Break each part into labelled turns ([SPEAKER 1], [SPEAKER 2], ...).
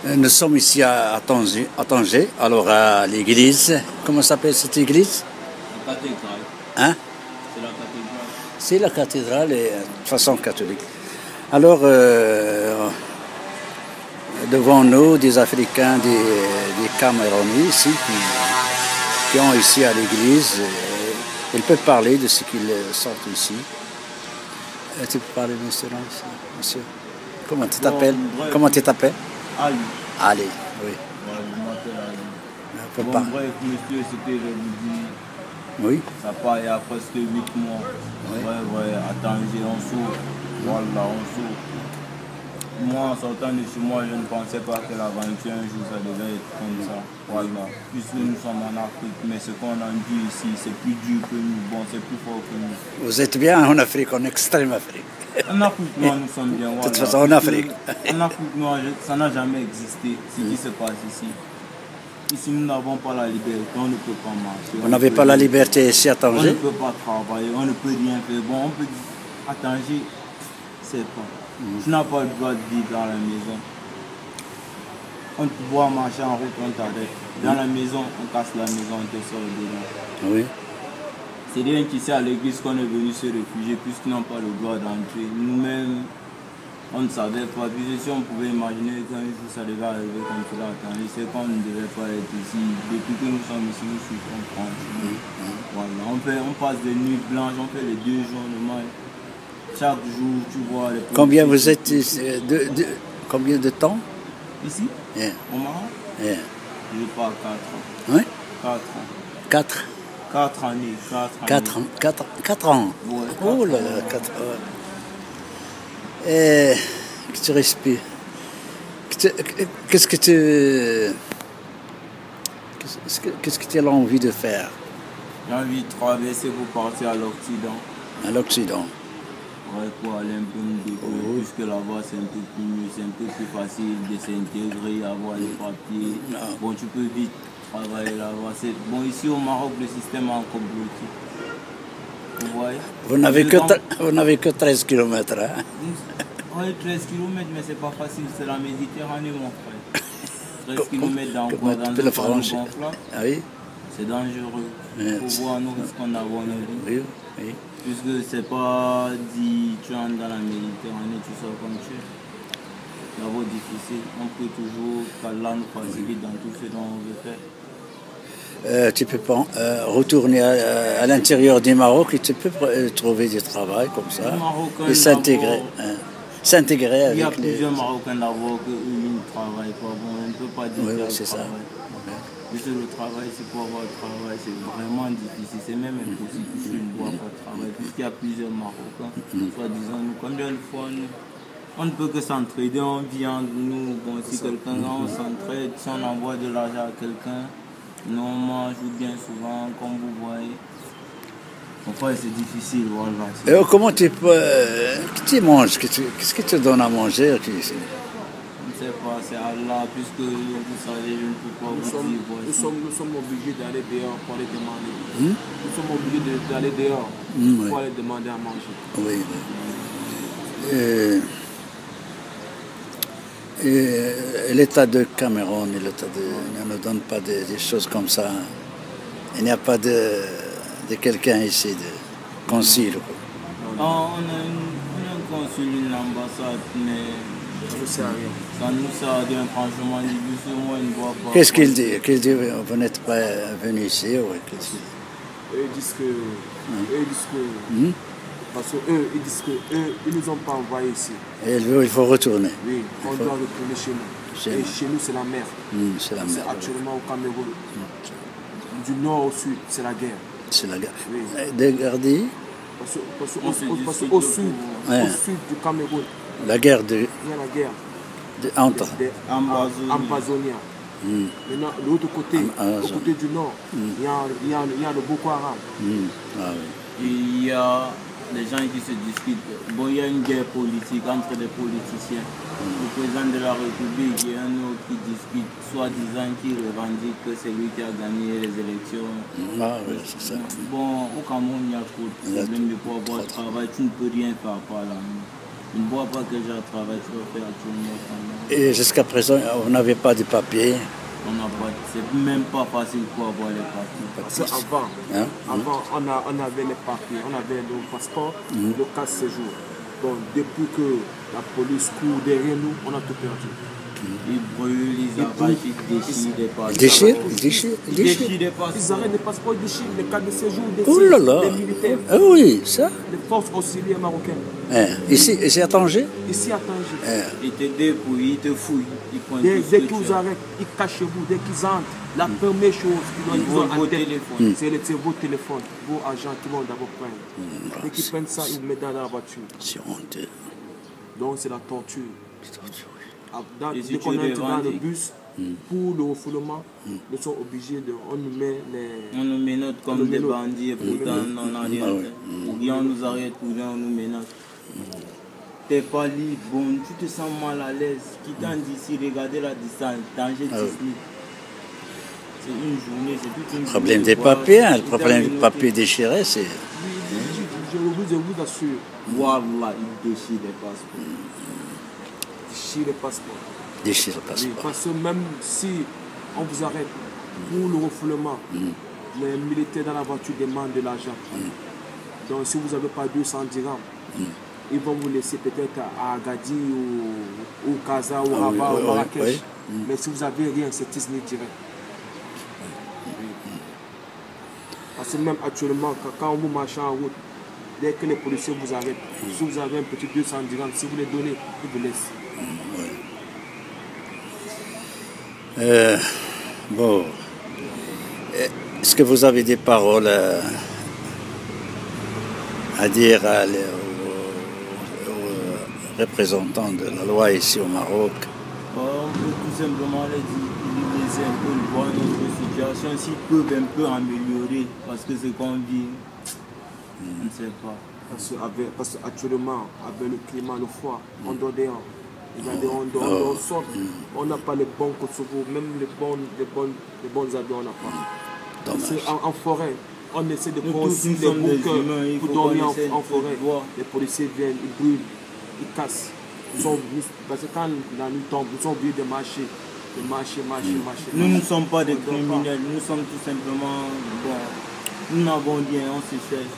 [SPEAKER 1] Nous sommes ici à Tanger, alors à l'église. Comment s'appelle cette église?
[SPEAKER 2] La cathédrale.
[SPEAKER 1] Hein?
[SPEAKER 2] C'est la cathédrale.
[SPEAKER 1] C'est la cathédrale, et, de façon catholique. Alors, devant nous, des Africains, des Camerounais ici, qui ont ici à l'église. Ils peuvent parler de ce qu'ils sortent ici. Tu peux parler, monsieur? Comment tu t'appelles? Comment tu t'appelles?
[SPEAKER 2] Ali.
[SPEAKER 1] Ali, oui.
[SPEAKER 2] Ouais, je m'appelle Ali.
[SPEAKER 1] On peut
[SPEAKER 2] Bon,
[SPEAKER 1] pas.
[SPEAKER 2] bref, monsieur, ce que je vous dis,
[SPEAKER 1] Oui.
[SPEAKER 2] ça part il y a presque 8 mois.
[SPEAKER 1] Oui.
[SPEAKER 2] Ouais, à Tanger, on s'ouvre. Voilà, on s'ouvre. Moi, en sortant de chez moi, je ne pensais pas que l'aventure, un jour, ça devait être comme ça. Voilà. Puisque nous sommes en Afrique, mais ce qu'on a dit ici, c'est plus dur que nous. Bon, c'est plus fort que nous.
[SPEAKER 1] Vous êtes bien en Afrique, en extrême Afrique.
[SPEAKER 2] En Afrique noire, nous sommes bien. Voilà.
[SPEAKER 1] De toute façon, en Afrique.
[SPEAKER 2] En Afrique noire, ça n'a jamais existé, ce qui se passe ici. Ici, nous n'avons pas la liberté, on ne peut pas marcher.
[SPEAKER 1] Vous n'avez pas la liberté ici à
[SPEAKER 2] On ne
[SPEAKER 1] Tanger?
[SPEAKER 2] peut pas travailler, on ne peut rien faire. Bon, on peut dire, à Tanger, c'est pas. Tu n'as pas le droit de vivre dans la maison. On te voit marcher en route, on t'arrête. Dans la maison, on casse la maison, on te sort dedans.
[SPEAKER 1] Oui.
[SPEAKER 2] C'est rien qu'ici à l'église qu'on est venu se réfugier puisqu'ils n'ont pas le droit d'entrer. Nous-mêmes, on ne savait pas. Puis si on pouvait imaginer qu'un jour ça devait arriver comme cela à Tanger, c'est qu'on ne devait pas être ici. Depuis que nous sommes ici, nous souffrons franchement. Voilà. On passe des nuits blanches, on fait les 2 jours normaux. Chaque jour, tu vois les
[SPEAKER 1] Combien vous êtes ici, combien de temps?
[SPEAKER 2] Ici?
[SPEAKER 1] Yeah.
[SPEAKER 2] Au Maroc?
[SPEAKER 1] Yeah.
[SPEAKER 2] Je pars 4 ans.
[SPEAKER 1] Oui?
[SPEAKER 2] 4 ans.
[SPEAKER 1] 4?
[SPEAKER 2] 4 années.
[SPEAKER 1] 4 ans. 4 ans.
[SPEAKER 2] Ouais,
[SPEAKER 1] Oh là là, 4 ans. Et que tu respires. Qu'est-ce que tu as envie de faire
[SPEAKER 2] J'ai envie de traverser pour partir à l'Occident.
[SPEAKER 1] à l'Occident?
[SPEAKER 2] Ouais, pour aller un peu me découvrir, puisque là-bas c'est un peu plus mieux, c'est un peu plus facile de s'intégrer, avoir les papiers. Bon, tu peux vite travailler là-bas. Bon, ici au Maroc, le système est encore bloqué. Vous voyez?
[SPEAKER 1] Vous n'avez que 13 km. Hein?
[SPEAKER 2] Oui, 13 km, mais c'est pas facile, c'est la Méditerranée, mon frère. 13 km dans quoi? Dans
[SPEAKER 1] le franchir? Ah oui?
[SPEAKER 2] C'est dangereux. Il faut voir nous risquons d'avoir nos vies.
[SPEAKER 1] Oui.
[SPEAKER 2] Puisque c'est pas dit tu entres dans la Méditerranée, tu sors comme tu es. C'est d'abord difficile. On peut toujours qu'Allah nous facilite dans tout ce dont on veut faire.
[SPEAKER 1] Tu peux pas retourner à l'intérieur du Maroc et tu peux trouver du travail comme ça et s'intégrer. S'intégrer avec les...
[SPEAKER 2] Il y a plusieurs Marocains d'abord qui ne travaillent pas. Bon, on ne peut pas dire
[SPEAKER 1] oui,
[SPEAKER 2] c'est
[SPEAKER 1] ça.
[SPEAKER 2] Puisque le travail, c'est pour avoir le travail, c'est vraiment difficile. C'est même impossible puisque je ne vois pas de travail. Puisqu'il y a plusieurs Marocains, soi-disant, nous, combien de fois on ne peut que s'entraider, on vit entre nous. Bon, si quelqu'un, on s'entraide, si on envoie de l'argent à quelqu'un, nous on mange bien souvent, comme vous voyez. Enfin, c'est difficile, voilà.
[SPEAKER 1] Et comment tu manges? Qu'est-ce que tu donnes à manger?
[SPEAKER 2] Je ne sais pas, c'est Allah, puisque vous savez, je ne peux pas vous dire.
[SPEAKER 3] Nous sommes obligés d'aller dehors pour aller demander. Nous sommes obligés d'aller dehors pour aller demander à manger.
[SPEAKER 1] Oui. Et l'État de Cameroun, ne nous donne pas des choses comme ça. Il n'y a pas de quelqu'un ici, de consul.
[SPEAKER 2] On a un consul, une ambassade, mais
[SPEAKER 3] Ça ne sert à rien.
[SPEAKER 2] ça nous sert à rien, franchement. Moi, je ne vois pas.
[SPEAKER 1] Qu'est-ce qu'il dit? Vous n'êtes pas venu ici? Oui,
[SPEAKER 3] Ils disent que... Parce qu'eux, ils disent qu'eux, ils ne nous ont pas envoyés ici.
[SPEAKER 1] Et il faut retourner.
[SPEAKER 3] Oui, on doit retourner chez nous. Et chez nous, c'est la mer.
[SPEAKER 1] C'est la
[SPEAKER 3] C'est
[SPEAKER 1] mer.
[SPEAKER 3] actuellement au Cameroun. Du nord au sud, c'est la guerre.
[SPEAKER 1] C'est la guerre.
[SPEAKER 3] Oui.
[SPEAKER 1] Regardez,
[SPEAKER 3] Parce qu'au sud, au sud du Cameroun,
[SPEAKER 1] la guerre
[SPEAKER 3] il y a la guerre
[SPEAKER 1] entre.
[SPEAKER 3] des Ambazoniens. Maintenant, de l'autre côté, au côté du nord, il y a le Boko Haram.
[SPEAKER 1] Ah oui.
[SPEAKER 2] Il y a des gens qui se discutent. Bon, il y a une guerre politique entre des politiciens. Le président de la République et un autre qui discute, soi-disant qui revendique que c'est lui qui a gagné les élections.
[SPEAKER 1] Ah oui, c'est ça.
[SPEAKER 2] Bon, au Cameroun, il y a trop de problèmes de pouvoir avoir le travail. Tu ne peux rien faire par là. Je ne vois pas que j'ai un travail à faire actuellement.
[SPEAKER 1] Et jusqu'à présent, vous n'avez pas de papier?
[SPEAKER 2] On n'a pas, c'est même pas facile pour avoir les papiers.
[SPEAKER 3] Parce qu'avant, on avait les papiers, on avait le passeport, le casse-séjour. Bon, depuis que la police court derrière nous, on a tout perdu.
[SPEAKER 2] Ils brûlent, ils arrachent, ils déchirent des passeports.
[SPEAKER 1] Ils déchirent
[SPEAKER 2] des passeports.
[SPEAKER 3] Ils arrêtent les passeports, ils déchirent les cartes de séjour,
[SPEAKER 1] Oh là là.
[SPEAKER 3] les militaires.
[SPEAKER 1] Ah oui, ça.
[SPEAKER 3] Les forces auxiliaires marocaines.
[SPEAKER 1] Ici à Tanger?
[SPEAKER 3] Ici à Tanger.
[SPEAKER 2] Ils te dépouillent, ils te fouillent.
[SPEAKER 3] Dès qu'ils vous arrêtent, ils cachent vous. Dès qu'ils entrent, la première chose qu'ils ont en tête, c'est vos téléphones, vos agents qui vont d'abord prendre. Dès qu'ils prennent ça, ils vous mettent dans la voiture.
[SPEAKER 1] C'est honteux.
[SPEAKER 3] Donc c'est la torture.
[SPEAKER 2] Si
[SPEAKER 3] dès qu'on entre dans le
[SPEAKER 2] revendiques.
[SPEAKER 3] bus, pour le refoulement, nous sommes obligés de... On nous met les...
[SPEAKER 2] On nous menote comme des bandits et pourtant on n'a rien
[SPEAKER 1] Ah ouais.
[SPEAKER 2] fait. Ou bien on nous arrête, ou bien on nous menote. T'es pas libre, bon, tu te sens mal à l'aise. Quittant d'ici, regardez la distance, danger 10 000. C'est une journée, c'est toute une
[SPEAKER 1] Le problème
[SPEAKER 2] journée.
[SPEAKER 1] des papiers, hein, le problème des papiers déchirés, c'est...
[SPEAKER 3] Je vous assure,
[SPEAKER 2] Wallah, ils déchirent des passeports.
[SPEAKER 3] déchire les passeports.
[SPEAKER 1] Déchiré le
[SPEAKER 3] Oui,
[SPEAKER 1] passeport.
[SPEAKER 3] parce que même si on vous arrête pour le refoulement, les militaires dans la voiture demandent de l'argent. Donc si vous n'avez pas 200 dirhams, ils vont vous laisser peut-être à Agadir ou Casa ou Rabat ou Marrakech. Mais si vous n'avez rien, c'est Tisni direct. Parce que même actuellement, quand vous marchez en route, dès que les policiers vous arrêtent, si vous avez un petit 200 dirhams, si vous les donnez, ils vous laissent.
[SPEAKER 1] Bon. Est-ce que vous avez des paroles à dire aux représentants de la loi ici au Maroc?
[SPEAKER 2] On peut tout simplement les laisser un peu voir notre situation, s'ils peuvent un peu améliorer, parce que ce qu'on vit, on ne sait pas.
[SPEAKER 3] Parce qu'actuellement, avec le climat, le froid, on dort dehors. Regardez, on sort, on n'a pas les bons Kosovo, même les bons habits, on n'a pas.
[SPEAKER 1] Dommage.
[SPEAKER 3] En forêt, on essaie de
[SPEAKER 2] Nous
[SPEAKER 3] prendre
[SPEAKER 2] tous, nous
[SPEAKER 3] des
[SPEAKER 2] sommes des
[SPEAKER 3] bouquins
[SPEAKER 2] humains, il
[SPEAKER 3] pour
[SPEAKER 2] faut
[SPEAKER 3] dormir
[SPEAKER 2] qu'on essaie
[SPEAKER 3] en
[SPEAKER 2] de
[SPEAKER 3] forêt.
[SPEAKER 2] voir.
[SPEAKER 3] Les policiers viennent, ils brûlent, ils cassent. Parce que quand la nuit tombe, ils sont obligés de marcher. De marcher.
[SPEAKER 2] Nous ne sommes pas des criminels, nous sommes tout simplement, bon, nous n'avons rien, on se cherche.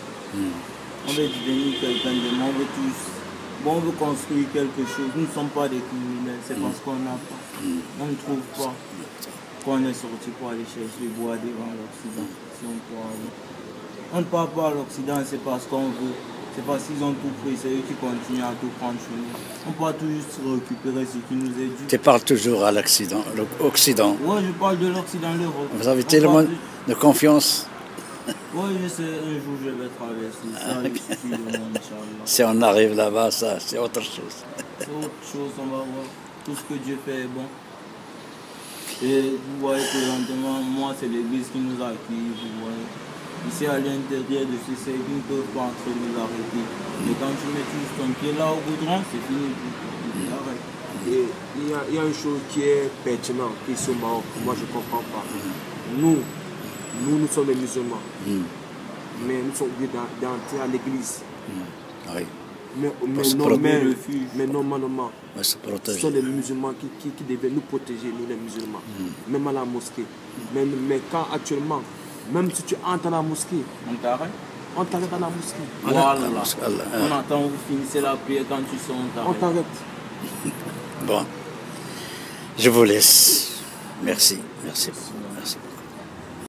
[SPEAKER 2] On veut devenir quelqu'un de bon, on veut tous, bon, on veut construire quelque chose. Nous ne sommes pas des criminels, c'est parce qu'on n'a pas. On ne trouve pas qu'on est sorti pour aller chercher boire devant l'Occident. Si on peut aller. On ne part pas à l'Occident, c'est parce qu'on veut. C'est parce qu'ils ont tout pris, c'est eux qui continuent à tout prendre chez nous. On peut tout juste récupérer ce qui nous est dû.
[SPEAKER 1] Tu parles toujours à l'Occident.
[SPEAKER 2] Oui, je parle de l'Occident, l'Europe.
[SPEAKER 1] Vous avez tellement de confiance.
[SPEAKER 2] Oui, je sais, un jour je vais traverser ça, je suis le monde, Inch'Allah.
[SPEAKER 1] Si on arrive là-bas, ça, c'est autre chose.
[SPEAKER 2] C'est autre chose, on va voir. Tout ce que Dieu fait est bon. Et vous voyez présentement, moi c'est l'église qui nous a accueillis, vous voyez. Ici à l'intérieur de ce cercle, ils ne peuvent pas entrer nous arrêter. Mais quand tu mets juste ton pied là au goudron, c'est fini.
[SPEAKER 3] Et il y a une chose qui est pertinente ici au Maroc, moi je ne comprends pas. Nous sommes les musulmans, mais nous sommes obligés d'entrer à l'église.
[SPEAKER 1] Oui.
[SPEAKER 3] Mais normalement,
[SPEAKER 1] Se
[SPEAKER 3] ce
[SPEAKER 1] protéger.
[SPEAKER 3] sont les musulmans qui devaient nous protéger, nous les musulmans, même à la mosquée. Mais quand actuellement, même si tu entres à la mosquée,
[SPEAKER 2] On t'arrête.
[SPEAKER 3] on t'arrête à la mosquée.
[SPEAKER 2] Voilà.
[SPEAKER 1] Allah.
[SPEAKER 2] On attend, vous finissez la prière, quand tu sors, on
[SPEAKER 3] On
[SPEAKER 2] t'arrête.
[SPEAKER 3] t'arrête.
[SPEAKER 1] Bon. Je vous laisse. Merci. Merci. Merci.